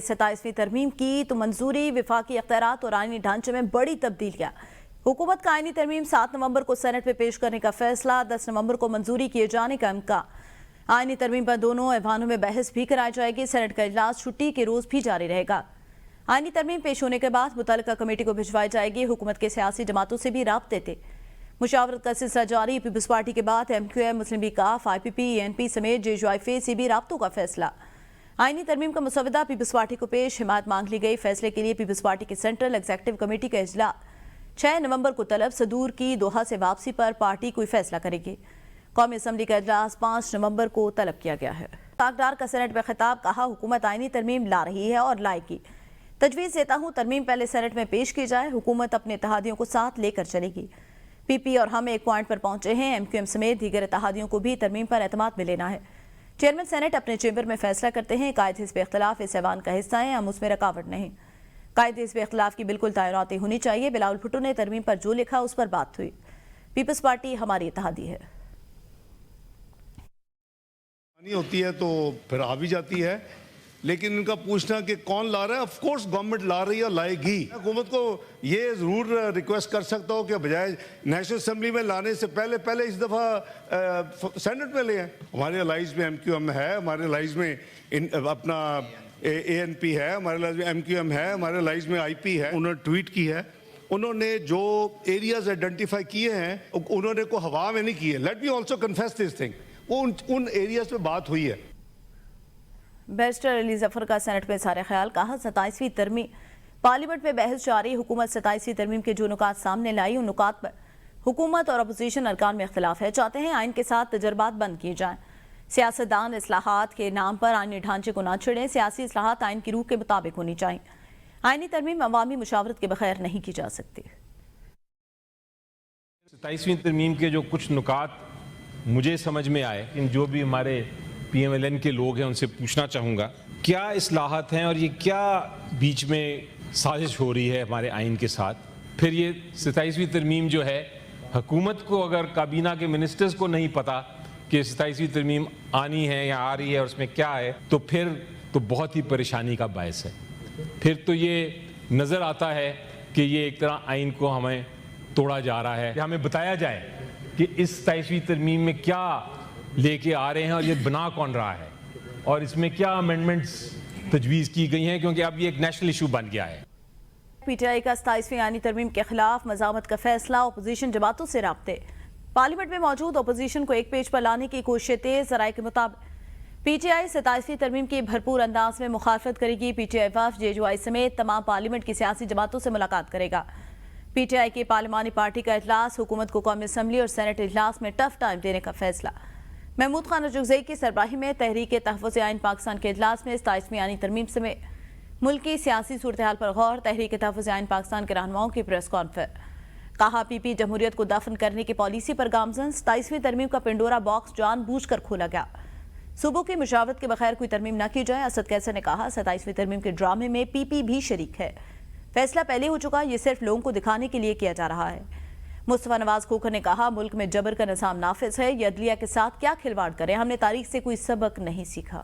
27वीं तरमीम की तो मंजूरी, वफाकी अख्तियारात और आईनी ढांचे में बड़ी तब्दीलियां। हुकूमत का आईनी तरमीम 7 नवंबर को सेनेट में पेश करने का फैसला, 10 नवंबर को मंजूरी किए जाने का इम्कान। आईनी तरमीम पर दोनों ऐवानों में बहस भी कराई जाएगी। सेनेट का इजलास छुट्टी के रोज भी जारी रहेगा। आईनी तरमीम पेश होने के बाद मुतल्लिका कमेटी को भिजवाई जाएगी। हुकूमत के सियासी जमातों से भी राब्ते थे। मुशावरत का सिलसिला जारी। पीपल्स पार्टी के बाद MQM, मुस्लिम लीग काफ, IPP, ENP समेत JUIF से भी राब्तों का फैसला। आईनी तरमीम का मुसवदा पीपल्स पार्टी को पेश, हिमायत मांग ली गई। फैसले के लिए पीपल्स पार्टी की सेंट्रल एग्जीक्यूटिव कमेटी का इजलास 6 नवंबर को तलब। सदूर की दोहा से वापसी पर पार्टी कोई फैसला करेगी। कौमी असम्बली का इजलास 5 नवंबर को तलब किया गया है। ताकदार का सेनेट में खिताब, कहा हुकूमत आईनी तरमीम ला रही है और लाएगी। तजवीज़ देता हूँ तरमीम पहले सेनेट में पेश की जाए। हुकूमत अपने इत्तेहादियों को साथ लेकर चलेगी। PP और हम एक पॉइंट पर पहुंचे हैं। MQM समेत दीगर इत्तेहादियों को भी तरमीम पर एतमाद में लेना है। चेयरमैन सेनेट अपने चेंबर में फैसला करते हैं। कायद हिज़्ब इख्तिलाफ इस ऐवान का हिस्सा है, हम उसमें रुकावट नहीं। कायद हिज़्ब इख्तिलाफ की बिल्कुल तैनाती होनी चाहिए। बिलावल भुट्टो ने तरमीम पर जो लिखा उस पर बात हुई। पीपल्स पार्टी हमारी इत्तेहादी है। होती है तो फिर आ भी जाती है, लेकिन इनका पूछना कि कौन ला रहा है, ऑफ कोर्स गवर्नमेंट ला रही है, लाएगी। हुकूमत को ये ज़रूर रिक्वेस्ट कर सकता हूँ कि बजाय नेशनल असेंबली में लाने से पहले इस दफ़ा सेनेट में ले आए। हमारे अलाइज में MQM है, हमारे अलाइज में अपना ANP है, हमारे अलाइज में MQM है, हमारे अलाइज में IP है। उन्होंने ट्वीट की है, उन्होंने जो एरियाज आइडेंटिफाई किए हैं उन्होंने को हवा में नहीं किए। Let me also confess this thing, वो उन एरियाज पे बात हुई है। बैरिस्टर अली जफर का सेनेट में सारे ख्याल, कहा 27वीं तरमीम पार्लियामेंट में बहस जारी। हुकूमत 27वीं तरमीम के जो नुकात सामने लाई उन नुकात पर हुकूमत और अपोजिशन अरकान में इख्तिलाफ है। चाहते हैं आइन के साथ तजर्बात बंद किए जाएं। सियासतदान इस्लाहात के नाम पर आइनी ढांचे को ना छिड़ें। सियासी इस्लाहात आइन की रूह के मुताबिक होनी चाहिए। आइनी तरमीम अवामी मुशावरत के बगैर नहीं की जा सकती। 27वीं तरमीम के जो कुछ नुकात मुझे समझ में आए, इन जो भी हमारे PMLN के लोग हैं उनसे पूछना चाहूँगा, क्या इस्लाहात हैं और ये क्या बीच में साजिश हो रही है हमारे आइन के साथ। फिर ये 27वीं तरमीम जो है, हुकूमत को अगर काबीना के मिनिस्टर्स को नहीं पता कि 27वीं तरमीम आनी है या आ रही है और उसमें क्या है, तो फिर तो बहुत ही परेशानी का बायस है। फिर तो ये नज़र आता है कि ये एक तरह आइन को हमें तोड़ा जा रहा है। हमें बताया जाए कि इस 27वीं तरमीम में क्या लेके आ रहे हैं और ये बना कौन रहा है और इसमें क्या अमेंडमेंट्स तजवीज़ की गई हैं, क्योंकि अब ये एक नेशनल इशू बन गया है। PTI का 27वीं आईनी तरमीम के खिलाफ मज़ामत का फैसला, अपोजिशन जमातों से राब्ते। पार्लियामेंट में मौजूद अपोजिशन को एक पेज पर लाने की कोशिश तेज। ज़राए के मुताबिक PTI 27वीं तरमीम की भरपूर अंदाज में मुखालफत करेगी। PTI वफ़द JUI समेत तमाम पार्लियामेंट की सियासी जमातों से मुलाकात करेगा। PTI की पार्लिमानी पार्टी का इजलास, हुकूमत को कौमी असम्बली और सेनेट इजलास में टफ टाइम देने का फैसला। महमूद खान अजगज़ई की सरबराही में तहरीक तहफ़्फ़ुज़ आइन पाकिस्तान के इजलास में 27वीं आईनी तरमीम समेत मुल्क की सियासी सूरत हाल पर गौर। तहरीक तहफ़्फ़ुज़ आइन पाकिस्तान के रहनुमाओं की प्रेस कॉन्फ्रेंस, कहा PP जमहूरियत को दफन करने की पॉलिसी पर गामजन। 27वीं तरमीम का पिंडोरा बॉक्स जानबूझकर खोला गया। सूबों की मुशावरत के बगैर कोई तरमीम न की जाए। असद कैसर ने कहा 27वीं तरमीम के ड्रामे में PP भी शरीक है। फैसला पहले हो चुका, ये सिर्फ लोगों को दिखाने के लिए किया जा रहा है। मुस्तफा नवाज खोखर ने कहा मुल्क में जबर का निज़ाम नाफिज है, ये अदलिया के साथ क्या खिलवाड़ करें, हमने तारीख से कोई सबक नहीं सीखा।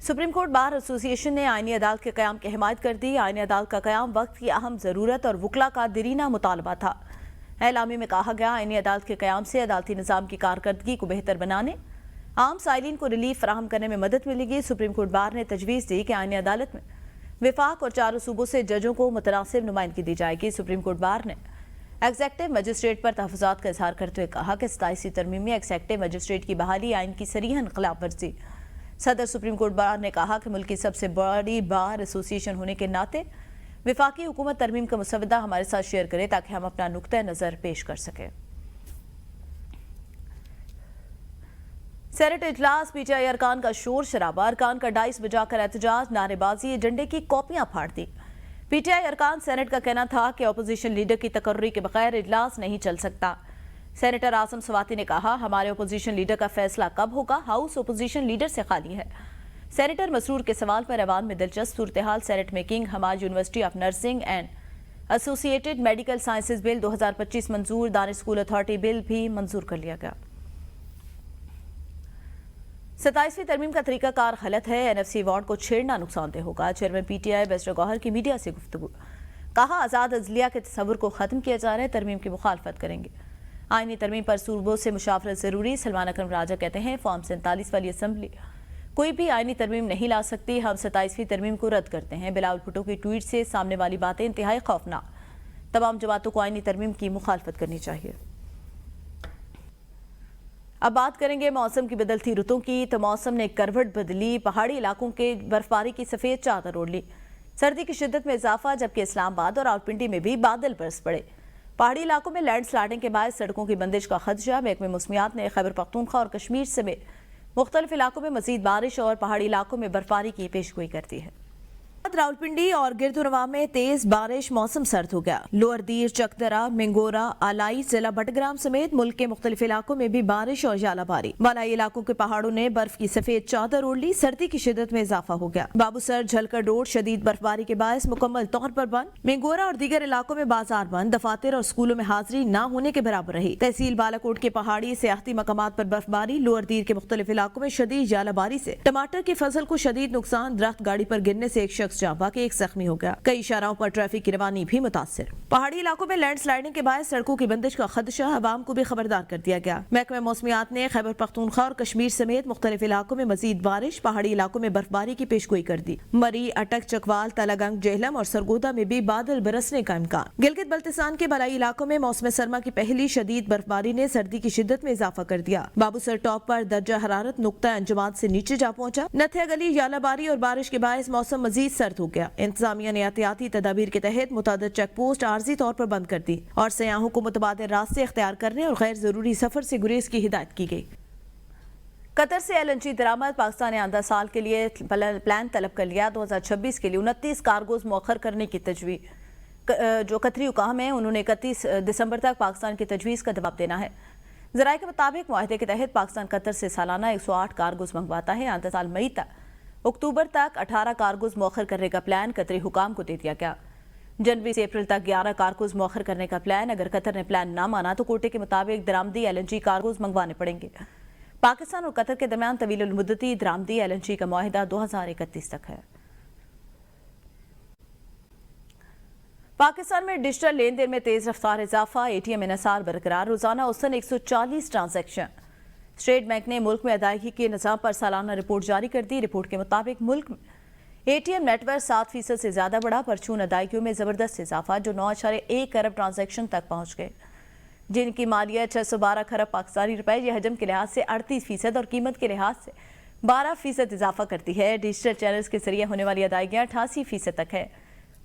सुप्रीम कोर्ट बार एसोसिएशन ने आईनी अदालत के क़याम की हिमायत कर दी। आईनी अदालत का क़याम वक्त की अहम ज़रूरत और वकला का दिरीना मुतालबा था। एलामी में कहा गया आईनी अदालत के क़याम से अदालती निज़ाम की कारकर्दगी को बेहतर बनाने, आम साइलिन को रिलीफ फराहम करने में मदद मिलेगी। सुप्रीम कोर्ट बार ने तजवीज़ दी कि आईनी अदालत में विफाक और चारों सूबों से जजों को मुतनासिब नुमाइंदगी दी जाएगी। सुप्रीम कोर्ट बार ने एग्जेक्टिव मजिस्ट्रेट पर तहफ़्फ़ुज़ात का इजहार करते हुए कहा कि 27वीं तरमीम में एग्जेक्टिव मजिस्ट्रेट की बहाली आइन की सरीहन खिलाफ वर्जी। सदर सुप्रीम कोर्ट बार ने कहा कि मुल्क की सबसे बड़ी बार एसोसिएशन होने के नाते विफाकी हुकूमत तरमीम का मुसवदा हमारे साथ शेयर करे ताकि हम अपना नुक्ता नज़र पेश कर सकें। सेनेट इजलास, PTI अरकान का शोर शराबा, अरकान का डाइस बजाकर एहतजाज, नारेबाजी, एजेंडे की कॉपियां फाड़ दी। PTI अरकान सेनेट का कहना था कि अपोजिशन लीडर की तकर्री के बगैर इजलास नहीं चल सकता। सेनेटर आसम स्वाति ने कहा हमारे अपोजिशन लीडर का फैसला कब होगा, हाउस अपोजिशन लीडर से खाली है। सेनेटर मसरूर के सवाल पर ऐवान में दिलचस्प सूरत हाल। सेनेट में king Hamad university of nursing and associated medical sciences bill 2025 मंजूर, दानिश स्कूल अथॉरिटी बिल भी मंजूर कर लिया गया। 27वीं तरमीम का तरीका कार गलत है, NFC वार्ड को छेड़ना नुकसान दह होगा। चेयरमैन PTI बैरिस्टर गौहर की मीडिया से गुफ्तगू। कहा आज़ाद अज़लिया के तस्वुर को ख़त्म किया जा रहा है, तरमीम की मुखालफत करेंगे। आईनी तरमीम पर सूबों से मुशावरत ज़रूरी। सलमान अकरम राजा कहते हैं फॉर्म 47 वाली असम्बली कोई भी आईनी तरमीम नहीं ला सकती, हम 27वीं तरमीम को रद्द करते हैं। बिलावल भुट्टो की ट्वीट से सामने वाली बातें इंतहाई खौफनाक, तमाम जमातों को आईनी तरमीम की मुखालफत करनी चाहिए। अब बात करेंगे मौसम की बदलती रुतों की। तो मौसम ने करवट बदली, पहाड़ी इलाकों के बर्फबारी की सफ़ेद चादर ओढ़ ली। सर्दी की शिद्दत में इजाफा, जबकि इस्लामाबाद और रावलपिंडी में भी बादल बरस पड़े। पहाड़ी इलाकों में लैंड स्लाइडिंग के बाद सड़कों की बंदिश का खदशा। महकमे मौसमियात ने खैबर पख्तूनख्वा और कश्मीर समेत मुख्तलिफ इलाकों में मजीद बारिश और पहाड़ी इलाकों में बर्फबारी की पेशगोई करती है। रावलपिंडी और गिरदुनवा में तेज बारिश, मौसम सर्द हो गया। लोअर दीर, चकदरा, मिंगोरा, आलाई, जिला बटग्राम समेत मुल्क के मुख्तलिफ इलाकों में भी बारिश और जालाबारी। मलाई इलाकों के पहाड़ों ने बर्फ की सफेद चादर ओढ़ ली। सर्दी की शिद्दत में इजाफा हो गया। बाबूसर, झलकर रोड शदीद बर्फबारी के बायस मुकम्मल तौर पर बंद। मिंगोरा और दीगर इलाकों में बाजार बंद। दफातर और स्कूलों में हाजिरी न होने के बराबर रही। तहसील बालाकोट के पहाड़ी सियाहती मकामात पर बर्फबारी। लोअर दीर के मुख्तलिफ इलाकों में शदीद जालाबारी से टमाटर की फसल को शदीद नुकसान। दरख्त गाड़ी पर गिरने से एक शख्स जांबा के एक जख्मी हो गया। कई इशारों पर ट्रैफिक की रवानी भी मुतासिर। पहाड़ी इलाकों में लैंड स्लाइडिंग के बाद सड़कों की बंदिश का खदशा, अवाम को भी खबरदार कर दिया गया। महकमे मौसमियात ने खैबर पख्तूनख्वा और कश्मीर समेत मुख्तलिफ इलाकों में मजीद बारिश, पहाड़ी इलाकों में बर्फबारी की पेशगोई कर दी। मरी, अटक, चकवाल, तलागंग, जेहलम और सरगोदा में भी बादल बरसने का इम्कान। गिलगित बल्तिस्तान के बलाई इलाकों में मौसम सरमा की पहली शदीद बर्फबारी ने सर्दी की शिद्दत में इजाफा कर दिया। बाबूसर टॉप पर दर्जा हरारत नुक्ता अंजुमात से नीचे जा पहुंचा। नथिया गली, जालाबारी और बारिश के बायस मौसम मजीद सर्द हो गया। इंतजामिया ने एहतियाती तदाबीर के तहत मुतअद्दिद चेक पोस्ट आर्जी तौर पर बंद कर दी और सयाहों को मुतबादिल रास्ते इख्तियार करने और गैर जरूरी सफर से गुरेज की हिदायत की गई। कतर से LNG दरामद, पाकिस्तान ने आंदा साल के लिए प्लान तलब कर लिया। 2026 के लिए 29 कार्गोज मौखर करने की तजवीज़। जो कतरी हुकाम है उन्होंने 31 दिसंबर तक पाकिस्तान की तजवीज़ का जवाब देना है। ज़राए के मुताबिक मुआहदे के तहत पाकिस्तान कतर से सालाना 108 कार्गोज मंगवाता है। आंदा साल मई तक अक्टूबर तक 18 कार्गोज मौखर करने का प्लान कतरी हुकाम को दे दिया गया। जनवरी से अप्रैल तक 11 कार्गोज मौखर करने का प्लान। अगर कतर ने प्लान ना माना तो कोटे के मुताबिक दरामदी LNG कार्गोज मंगवाने पड़ेंगे। पाकिस्तान और कतर के दरमियान तवील मुद्दती दरामदी LNG का मुआहिदा 2031 तक है। पाकिस्तान में डिजिटल लेन देन में तेज रफ्तार इजाफा, ATM इन्हिसार बरकरार। रोजाना औसतन 140 ट्रांजैक्शन। स्टेट बैंक ने मुल्क में अदायगी के निज़ाम पर सालाना रिपोर्ट जारी कर दी। रिपोर्ट के मुताबिक मुल्क में ATM नेटवर्क 7% से ज्यादा बढ़ा। परचून अदायगियों में जबरदस्त इजाफा, जो 9.1 अरब ट्रांजैक्शन तक पहुंच गए, जिनकी मालियत 612 खरब पाकिस्तानी रुपए। यह हजम के लिहाज से 38% और कीमत के लिहाज से 12% इजाफा करती है। डिजिटल चैनल्स के जरिए होने वाली अदायगियाँ 88% तक है।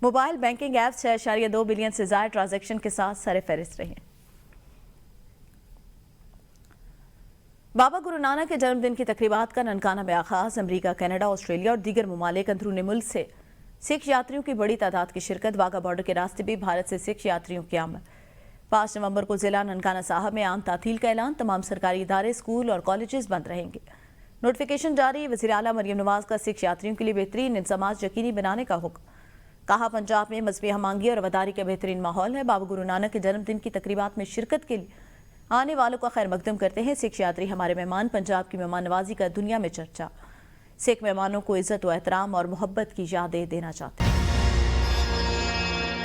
मोबाइल बैंकिंग ऐप्स 6.2 बिलियन से ज्यादा ट्रांजैक्शन के साथ सरफहरिस्त रहे। बाबा गुरु नानक के जन्मदिन की तकरीबात का ननकाना में आगाज। अमरीका, कनाडा, ऑस्ट्रेलिया और दीगर ममालिक अंदरूनी मुल्क से सिख यात्रियों की बड़ी तादाद की शिरकत। वाघा बॉर्डर के रास्ते भी भारत से सिख यात्रियों की आमद। 5 नवंबर को जिला ननकाना साहब में आम तातील का ऐलान। तमाम सरकारी इदारे, स्कूल और कॉलेजेस बंद रहेंगे। नोटिफिकेशन जारी। वज़ीर आला मरियम नवाज का सिख यात्रियों के लिए बेहतरीन इंतजाम यकीनी बनाने का हुक्म। कहा पंजाब में मजहबी हमांगी और वदारी का बेहतरीन माहौल है। बाबा गुरु नानक के जन्मदिन की तकरीबात में शिरकत के लिए आने वालों का खैर मकदम करते हैं सिख यात्री। हमारे मेहमान, पंजाब की मेहमान नवाजी का दुनिया में चर्चा। सिख मेहमानों को इज्जत व एहतराम और मोहब्बत की यादें देना चाहते हैं।